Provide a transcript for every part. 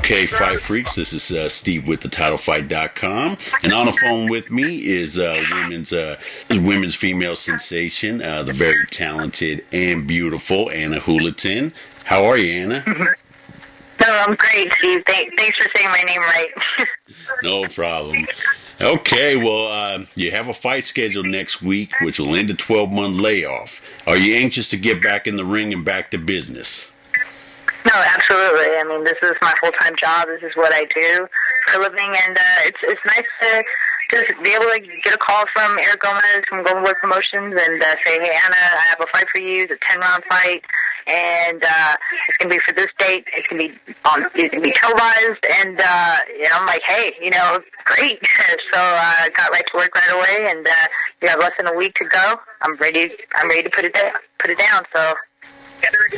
Okay, Fight Freaks, this is Steve with TheTitleFight.com, and on the phone with me is women's female sensation, the very talented and beautiful Ana Julaton. How are you, Ana? No, I'm great, Steve. Thanks for saying my name right. No problem. Okay, well, you have a fight scheduled next week, which will end a 12-month layoff. Are you anxious to get back in the ring and back to business? No, absolutely. I mean, this is my full-time job. This is what I do for a living, and it's nice to just be able to get a call from Eric Gomez from Golden Boy Promotions and say, hey, Ana, I have a fight for you. It's a 10-round fight, and it's going to be for this date. It's going to be televised, and I'm like, hey, great. So I got right to work right away, and you have less than a week to go. I'm ready to put it down. So.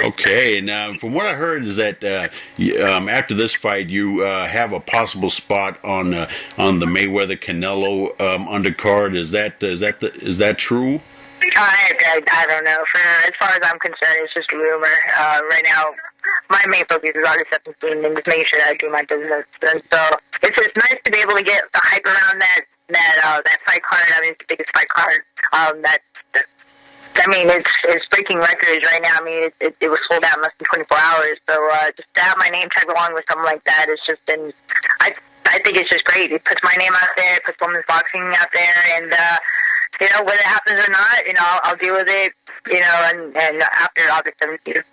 Okay, and from what I heard is that after this fight, you have a possible spot on the Mayweather Canelo undercard. Is that true? I don't know. As far as I'm concerned, it's just a rumor. Right now, my main focus is August 17th and just making sure that I do my business. And so it's nice to be able to get the hype around that fight card. I mean, it's the biggest fight card. It's breaking records right now. I mean, it was sold out in less than 24 hours. So just to have my name tagged along with something like that, it's just been. I think it's just great. It puts my name out there, it puts women's boxing out there, and whether it happens or not, I'll deal with it. And after August 17th.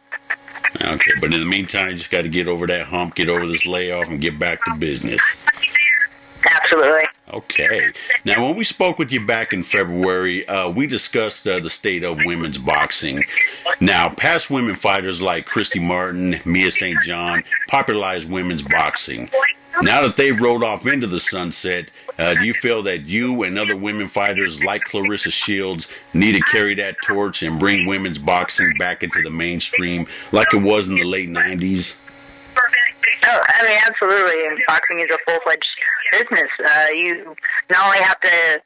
Okay, but in the meantime, you just got to get over that hump, get over this layoff, and get back to business. Absolutely. Okay. Now, when we spoke with you back in February, we discussed the state of women's boxing. Now, past women fighters like Christy Martin, Mia St. John popularized women's boxing. Now that they've rolled off into the sunset, do you feel that you and other women fighters like Clarissa Shields need to carry that torch and bring women's boxing back into the mainstream like it was in the late 90s? Oh, I mean, absolutely. And boxing is a full-fledged business. You not only have to,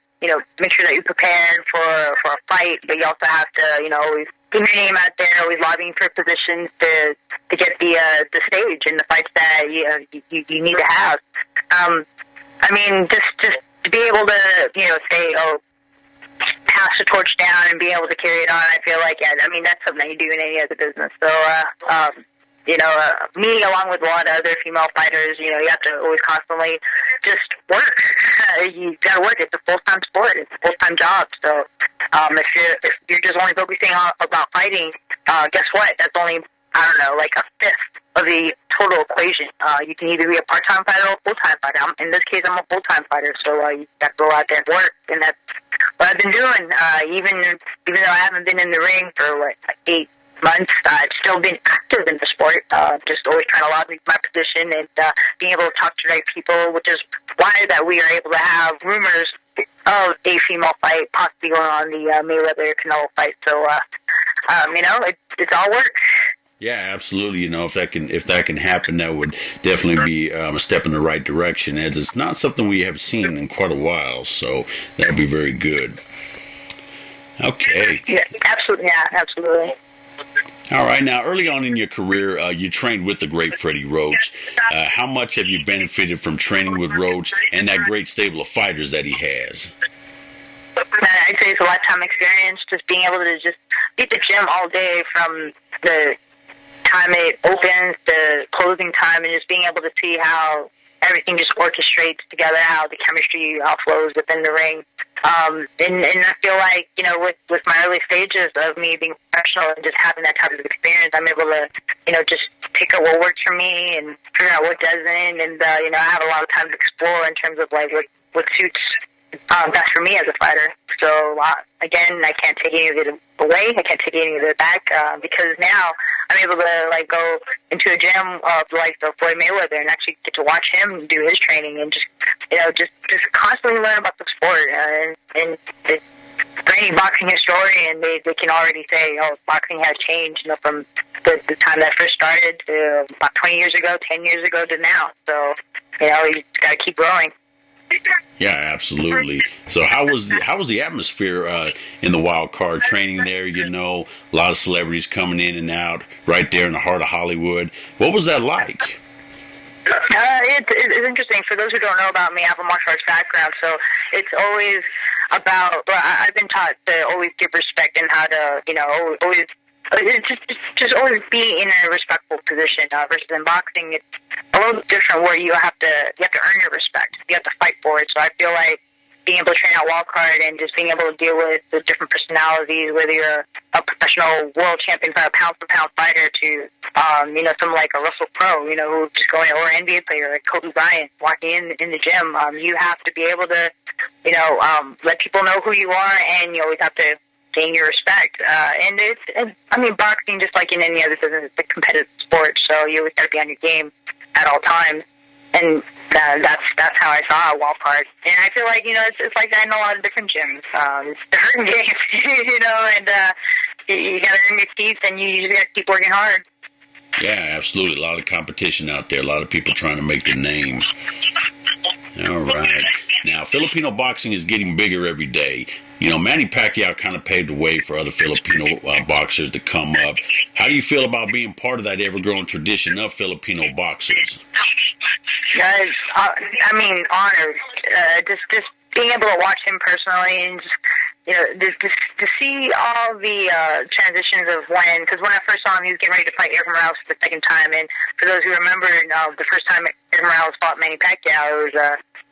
make sure that you're prepared for a fight, but you also have to, always get your name out there, always lobbying for positions to get the stage in the fights that you need to have. I mean, just to be able to, say, pass the torch down and be able to carry it on, I feel like, that's something that you do in any other business. So, me along with a lot of other female fighters, you have to always constantly just work. You got to work. It's a full-time sport. It's a full-time job. So if you're just only focusing about fighting, guess what? That's only, like a fifth of the total equation. You can either be a part-time fighter or a full-time fighter. In this case, I'm a full-time fighter, so you got to go out there and work, and that's what I've been doing. Even though I haven't been in the ring for like 8 months, I've still been active in the sport, just always trying to lobby my position and being able to talk to the right people, which is why that we are able to have rumors of a female fight possibly going on the Mayweather Canelo fight. So, it's all work. Yeah, absolutely. If that can happen, that would definitely be a step in the right direction, as it's not something we have seen in quite a while. So that would be very good. Okay. Yeah, absolutely. Yeah, absolutely. All right. Now, early on in your career, you trained with the great Freddie Roach. How much have you benefited from training with Roach and that great stable of fighters that he has? I'd say it's a lifetime experience, just being able to just be at the gym all day from the time it opens to closing time, and just being able to see how everything just orchestrates together, how the chemistry flows within the ring. And I feel like, with my early stages of me being professional and just having that type of experience, I'm able to, just pick up what works for me and figure out what doesn't. And, I have a lot of time to explore in terms of, like, what suits best for me as a fighter. So, again, I can't take any of it away. I can't take any of it back because now I'm able to, like, go into a gym of, like, the Floyd Mayweather and actually get to watch him do his training and just constantly learn about the sport. And for any boxing historian, they can already say, boxing has changed, from the time that first started to about 20 years ago, 10 years ago to now. So, you just got to keep growing. Yeah, absolutely. So how was the atmosphere in the Wildcard Training there? A lot of celebrities coming in and out right there in the heart of Hollywood. What was that like? It's interesting. For those who don't know about me, I have a martial arts background, so it's always about. Well, I've been taught to always give respect and how to, always. It's just always be in a respectful position. Versus in boxing, it's a little different where you have to earn your respect. You have to fight for it. So I feel like being able to train out Wildcard and just being able to deal with the different personalities, whether you're a professional world champion, a pound-for-pound fighter, to someone like a Russell Crowe, who's just going, or an NBA player like Kobe Bryant, walking in the gym. You have to be able to, let people know who you are, and you always have to gain your respect. Boxing, just like in any other business, it's a competitive sport, so you always got to be on your game at all times. And that's how I saw Wildcard. And I feel like, it's like that in a lot of different gyms. It's a hurting game, and you got to earn your keeps, and you just got to keep working hard. Yeah, absolutely. A lot of competition out there. A lot of people trying to make their name. All right. Now, Filipino boxing is getting bigger every day. Manny Pacquiao kind of paved the way for other Filipino boxers to come up. How do you feel about being part of that ever-growing tradition of Filipino boxers? Honored. Just being able to watch him personally, and just, to see all the transitions of because when I first saw him, he was getting ready to fight Eric Morales for the second time. And for those who remember, the first time Eric Morales fought Manny Pacquiao,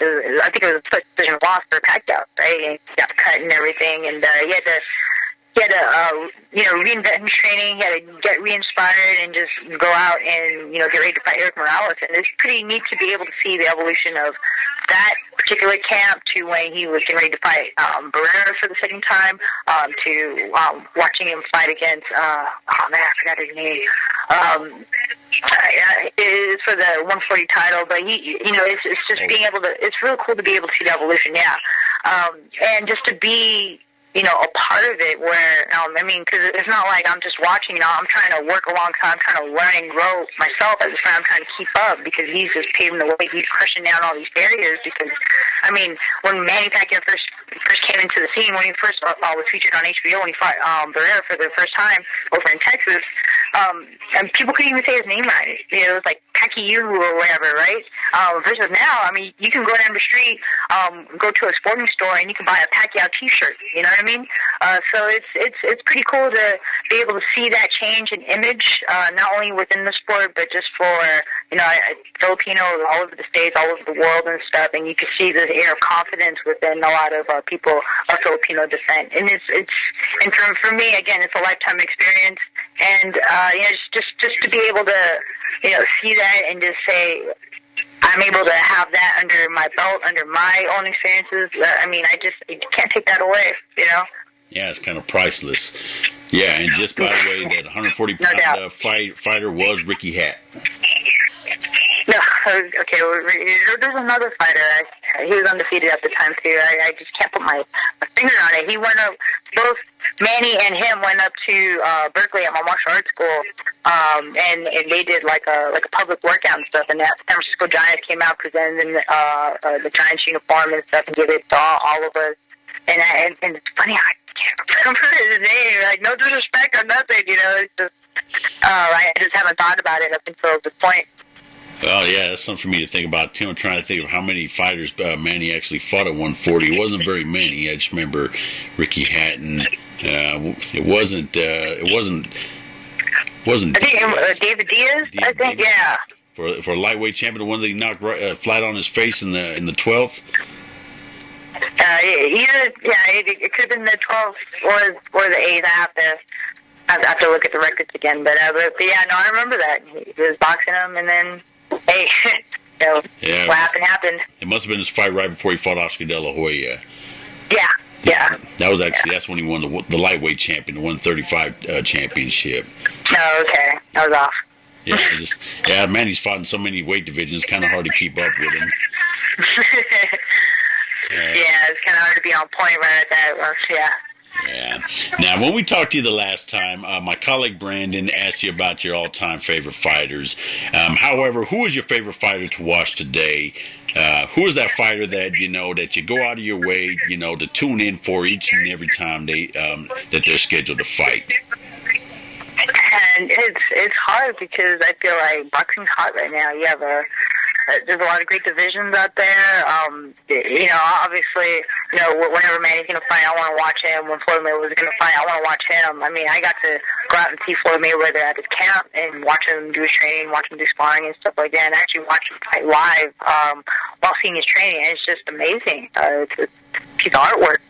I think it was a split decision loss for Pacquiao, right? And he got cut and everything, and he had to reinvent his training. He had to get re-inspired and just go out and, get ready to fight Eric Morales. And it's pretty neat to be able to see the evolution of that particular camp to when he was getting ready to fight Barrera for the second time, to watching him fight against, I forgot his name. It is for the 140 title, but it's just being able to, it's really cool to be able to see the evolution, yeah. And just to be, a part of it where, because it's not like I'm just watching, I'm trying to work alongside, I'm trying to learn and grow myself as a friend. I'm trying to keep up because he's just paving the way. He's crushing down all these barriers because, when Manny Pacquiao first came into the scene, when he first was featured on HBO, when he fought Barrera for the first time over in Texas, and people couldn't even say his name right. It was like Pacquiao or whatever, right? Versus now, you can go down the street, go to a sporting store, and you can buy a Pacquiao T-shirt. You know what I mean? So it's pretty cool to be able to see that change in image, not only within the sport, but just for Filipinos all over the States, all over the world and stuff. And you can see this air of confidence within a lot of people of Filipino descent. And and for me, again, it's a lifetime experience. And just to be able to see that and just say, I'm able to have that under my belt, under my own experiences. I can't take that away, Yeah, it's kind of priceless. Yeah, and just by the way, that 140-pound fighter was Ricky Hatton. No, okay, there's another fighter. He was undefeated at the time, too. I just can't put my finger on it. He went up, both Manny and him went up to Berkeley at my martial arts school, and they did like a public workout and stuff, and the San Francisco Giants came out presenting the Giants uniform and stuff and gave it to all of us. And it's funny, I can't remember his name. Like, no disrespect or nothing, It's just, I just haven't thought about it up until this point. Well, yeah, that's something for me to think about, too. I'm trying to think of how many fighters Manny actually fought at 140. It wasn't very many. I just remember Ricky Hatton. It wasn't. I think David Diaz. I think, yeah. For a lightweight champion, the one that he knocked flat on his face in the 12th. It could have been the 12th or the 8th. I have to look at the records again, but yeah, no, I remember that he was boxing him, and then hey, what happened. It must have been his fight right before he fought Oscar De La Hoya. Yeah. That was that's when he won the lightweight champion, the 135 championship. Oh, okay, that was off. Manny's fought in so many weight divisions, it's kind of hard to keep up with him. It's kind of hard to be on point right at that. Yeah. Yeah. Now, when we talked to you the last time, my colleague Brandon asked you about your all-time favorite fighters. However, who is your favorite fighter to watch today? Who is that fighter that that you go out of your way, to tune in for each and every time that they're scheduled to fight? And it's hard because I feel like boxing's hot right now. You have a there's a lot of great divisions out there. Obviously, whenever Manny's going to fight, I want to watch him. When Floyd Mayweather's going to fight, I want to watch him. I mean, I got to go out and see Floyd Mayweather at his camp and watch him do his training, watch him do sparring and stuff like that, and actually watch him fight live while seeing his training. And it's just amazing. It's a piece of artwork.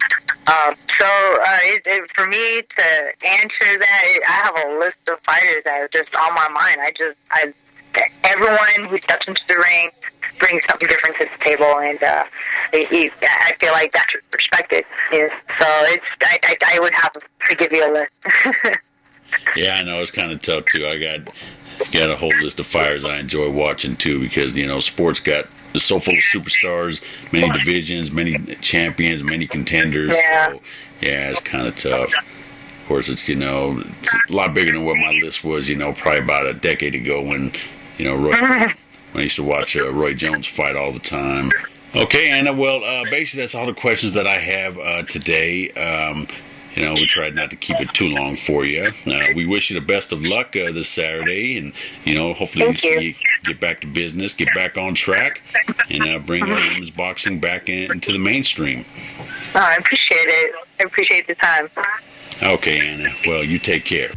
For me to answer that, I have a list of fighters that are just on my mind. Everyone who steps into the ring brings something different to the table, and I feel like that's respected. So I would have to give you a list. Yeah, I know it's kind of tough too. I got a whole list of fighters I enjoy watching too, because sports is so full of superstars, many divisions, many champions, many contenders. Yeah. So, yeah, it's kind of tough. Of course, it's a lot bigger than what my list was. Probably about a decade ago when when I used to watch Roy Jones fight all the time. Okay, Anna. Well, basically that's all the questions that I have today. We tried not to keep it too long for you. We wish you the best of luck this Saturday, and hopefully we see you get back to business, get back on track, and bring women's boxing back into the mainstream. Oh, I appreciate it. I appreciate the time. Okay, Anna. Well, you take care.